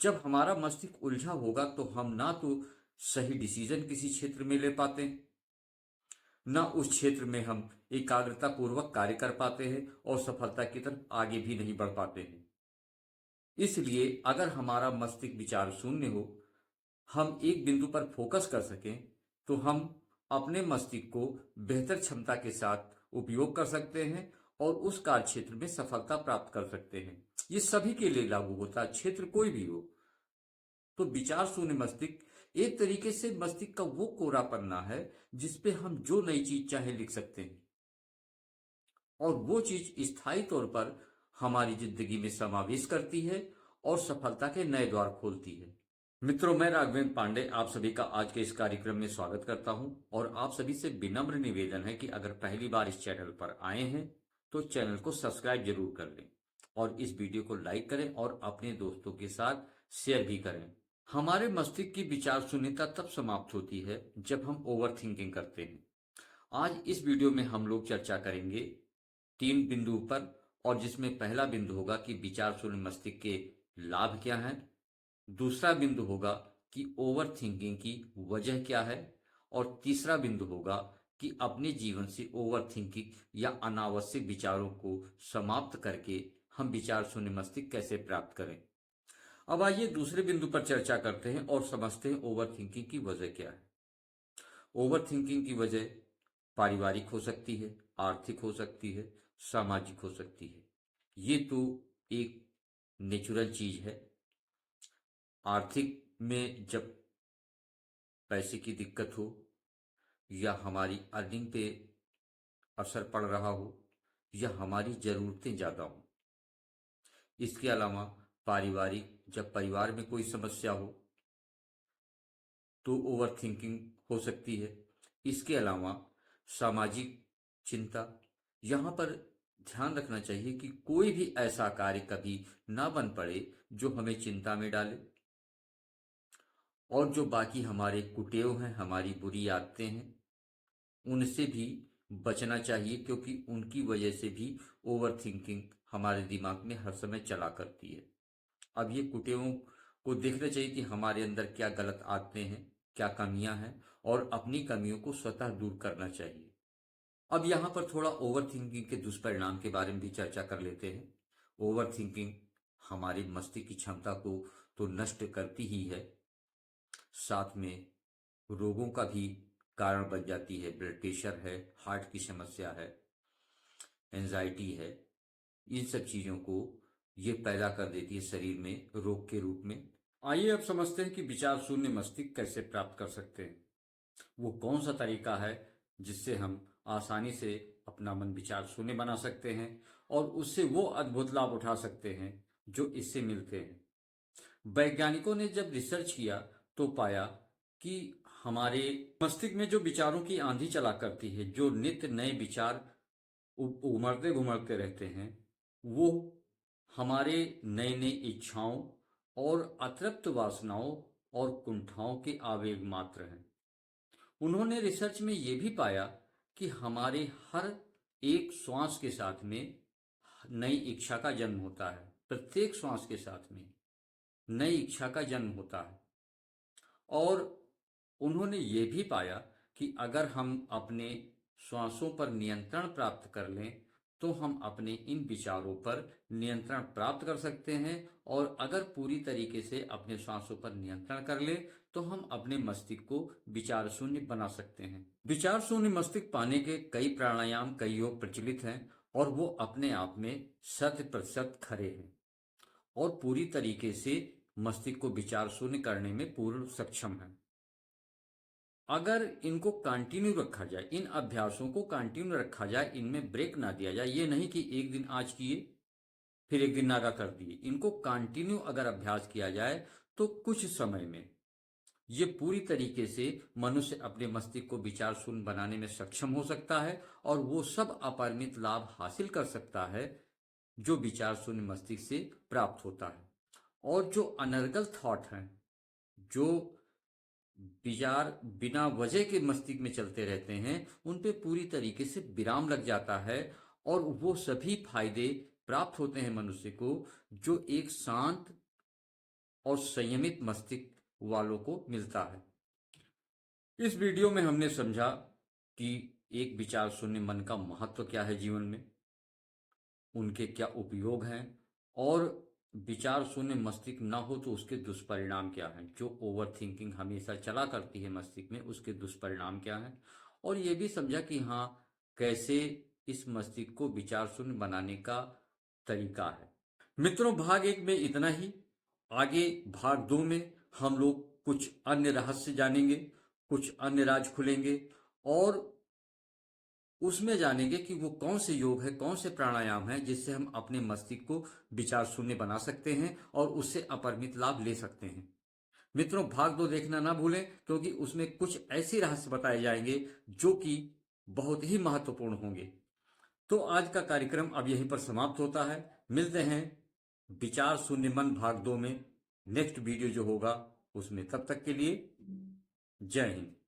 जब हमारा मस्तिष्क उलझा होगा तो हम ना तो सही डिसीजन किसी क्षेत्र में ले पाते हैं, ना उस क्षेत्र में हम एकाग्रता पूर्वक कार्य कर पाते हैं और सफलता की तरफ आगे भी नहीं बढ़ पाते हैं। इसलिए अगर हमारा मस्तिष्क विचार शून्य हो, हम एक बिंदु पर फोकस कर सकें, तो हम अपने मस्तिष्क को बेहतर क्षमता के साथ उपयोग कर सकते हैं और उस कार्य क्षेत्र में सफलता प्राप्त कर सकते हैं। ये सभी के लिए लागू होता है, क्षेत्र कोई भी हो। तो विचार शून्य मस्तिष्क एक तरीके से मस्तिष्क का वो कोरा पन्ना है जिसपे हम जो नई चीज चाहे लिख सकते हैं और वो चीज स्थायी तौर पर हमारी जिंदगी में समावेश करती है और सफलता के नए द्वार खोलती है। मित्रों, मैं राघवेंद्र पांडे आप सभी का आज के इस कार्यक्रम में स्वागत करता हूं और आप सभी से विनम्र निवेदन है कि अगर पहली बार इस चैनल पर आए हैं तो चैनल को सब्सक्राइब जरूर कर लें और इस वीडियो को लाइक करें और अपने दोस्तों के साथ शेयर भी करें। हमारे मस्तिष्क की विचार शून्यता तब समाप्त होती है जब हम ओवर थिंकिंग करते हैं। आज इस वीडियो में हम लोग चर्चा करेंगे 3 बिंदु पर, और जिसमें पहला बिंदु होगा कि विचार शून्य मस्तिष्क के लाभ क्या हैं, दूसरा बिंदु होगा कि ओवर थिंकिंग की वजह क्या है, और तीसरा बिंदु होगा कि अपने जीवन से ओवर थिंकिंग या अनावश्यक विचारों को समाप्त करके हम विचार शून्य मस्तिष्क कैसे प्राप्त करें। अब आइए दूसरे बिंदु पर चर्चा करते हैं और समझते हैं ओवर थिंकिंग की वजह क्या है। ओवर थिंकिंग की वजह पारिवारिक हो सकती है, आर्थिक हो सकती है, सामाजिक हो सकती है। ये तो एक नेचुरल चीज है। आर्थिक में जब पैसे की दिक्कत हो या हमारी अर्निंग पे असर पड़ रहा हो या हमारी ज़रूरतें ज़्यादा हो। इसके अलावा पारिवारिक, जब परिवार में कोई समस्या हो तो ओवर थिंकिंग हो सकती है। इसके अलावा सामाजिक चिंता, यहाँ पर ध्यान रखना चाहिए कि कोई भी ऐसा कार्य कभी ना बन पड़े जो हमें चिंता में डाले, और जो बाकी हमारे कुटेव हैं, हमारी बुरी आदतें हैं, उनसे भी बचना चाहिए, क्योंकि उनकी वजह से भी ओवर थिंकिंग हमारे दिमाग में हर समय चला करती है। अब ये कुटेवों को देखना चाहिए कि हमारे अंदर क्या गलत आदतें हैं, क्या कमियां हैं, और अपनी कमियों को स्वतः दूर करना चाहिए। अब यहाँ पर थोड़ा ओवर थिंकिंग के दुष्परिणाम के बारे में भी चर्चा कर लेते हैं। ओवर थिंकिंग हमारे मस्तिष्क की क्षमता को तो नष्ट करती ही है, साथ में रोगों का भी कारण बन जाती है। ब्लड प्रेशर है, हार्ट की समस्या है, एंजाइटी है, इन सब चीज़ों को ये पैदा कर देती है शरीर में रोग के रूप में। आइए अब समझते हैं कि विचार शून्य मस्तिष्क कैसे प्राप्त कर सकते हैं। वो कौन सा तरीका है जिससे हम आसानी से अपना मन विचार शून्य बना सकते हैं और उससे वो अद्भुत लाभ उठा सकते हैं जो इससे मिलते हैं। वैज्ञानिकों ने जब रिसर्च किया तो पाया कि हमारे मस्तिष्क में जो विचारों की आंधी चला करती है, जो नित्य नए विचार उमड़ते घुमड़ते रहते हैं, वो हमारे नई नई इच्छाओं और अतृप्त वासनाओं और कुंठाओं के आवेग मात्र हैं। उन्होंने रिसर्च में ये भी पाया कि हमारे हर एक श्वास के साथ में नई इच्छा का जन्म होता है। प्रत्येक श्वास के साथ में नई इच्छा का जन्म होता है। और उन्होंने ये भी पाया कि अगर हम अपने श्वासों पर नियंत्रण प्राप्त कर लें तो हम अपने इन विचारों पर नियंत्रण प्राप्त कर सकते हैं, और अगर पूरी तरीके से अपने श्वासों पर नियंत्रण कर लें तो हम अपने मस्तिष्क को विचार शून्य बना सकते हैं। विचार शून्य मस्तिष्क पाने के कई प्राणायाम, कई योग प्रचलित हैं और वो अपने आप में 100% खरे हैं और पूरी तरीके से मस्तिष्क को विचार शून्य करने में पूर्ण सक्षम है। अगर इनको कंटिन्यू रखा जाए, इन अभ्यासों को कंटिन्यू रखा जाए, इनमें ब्रेक ना दिया जाए, ये नहीं कि एक दिन आज किए फिर एक दिन नागा कर दिए। इनको कंटिन्यू अगर अभ्यास किया जाए तो कुछ समय में ये पूरी तरीके से मनुष्य अपने मस्तिष्क को विचार शून्य बनाने में सक्षम हो सकता है और वो सब अपरिमित लाभ हासिल कर सकता है जो विचार शून्य मस्तिष्क से प्राप्त होता है। और जो अनर्गल थॉट हैं, जो विचार बिना वजह के मस्तिष्क में चलते रहते हैं, उन पे पूरी तरीके से विराम लग जाता है और वो सभी फायदे प्राप्त होते हैं मनुष्य को जो एक शांत और संयमित मस्तिष्क वालों को मिलता है। इस वीडियो में हमने समझा कि एक विचार शून्य मन का महत्व क्या है जीवन में, उनके क्या उपयोग हैं, और विचार शून्य मस्तिष्क ना हो तो उसके दुष्परिणाम क्या हैं। जो ओवर थिंकिंग हमेशा चला करती है मस्तिष्क में, उसके दुष्परिणाम क्या हैं। और ये भी समझा कि हाँ, कैसे इस मस्तिष्क को विचार शून्य बनाने का तरीका है। मित्रों, भाग 1 में इतना ही। आगे भाग 2 में हम लोग कुछ अन्य रहस्य जानेंगे, कुछ अन्य राज खुलेंगे, और उसमें जानेंगे कि वो कौन से योग है, कौन से प्राणायाम है जिससे हम अपने मस्तिष्क को विचार शून्य बना सकते हैं और उससे अपरिमित लाभ ले सकते हैं। मित्रों, भाग 2 देखना ना भूलें, क्योंकि उसमें कुछ ऐसे रहस्य बताए जाएंगे जो कि बहुत ही महत्वपूर्ण होंगे। तो आज का कार्यक्रम अब यहीं पर समाप्त होता है। मिलते हैं विचार शून्य मन भाग 2 में, नेक्स्ट वीडियो जो होगा उसमें। तब तक के लिए जय हिंद।